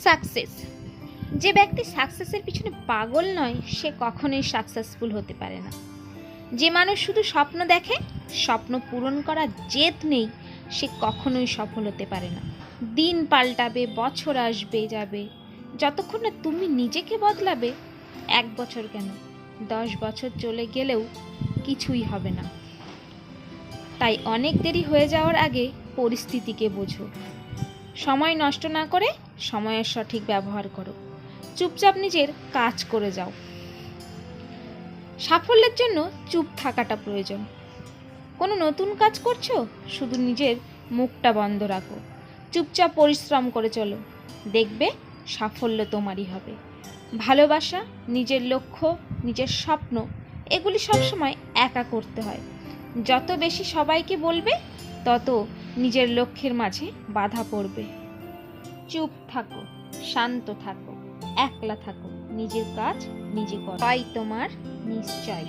Success. যে ব্যক্তি সাকসেসের পিছনে পাগল নয় সে কখনোই সাকসেসফুল হতে পারে না। যে মানুষ শুধু স্বপ্ন দেখে, স্বপ্ন পূরণ করার জেদ নেই, সে কখনোই সফল হতে পারে না। দিন পাল্টাবে, বছর আসবে যাবে, যতক্ষণ না তুমি নিজেকে বদলাবে, 1 বছর কেন 10 বছর চলে গেলেও কিছুই হবে না। তাই অনেক দেরি হয়ে যাওয়ার আগে পরিস্থিতিকে বোঝো। সময় নষ্ট না করে সময়ের সঠিক ব্যবহার করো। চুপচাপ নিজের কাজ করে যাও। সাফল্যের জন্য চুপ থাকাটা প্রয়োজন। কোনো নতুন কাজ করছো, শুধু নিজের মুখটা বন্ধ রাখো, চুপচাপ পরিশ্রম করে চলো, দেখবে সাফল্য তোমারই হবে। ভালোবাসা, নিজের লক্ষ্য, নিজের স্বপ্ন, এগুলি সবসময় একা করতে হয়। যত বেশি সবাইকে বলবে, তত নিজের লক্ষ্যের মাঝে বাধা পড়বে। চুপ থাকো, শান্ত থাকো, একলা থাকো, নিজের কাজ নিজে করো, তাই তোমার নিশ্চয়।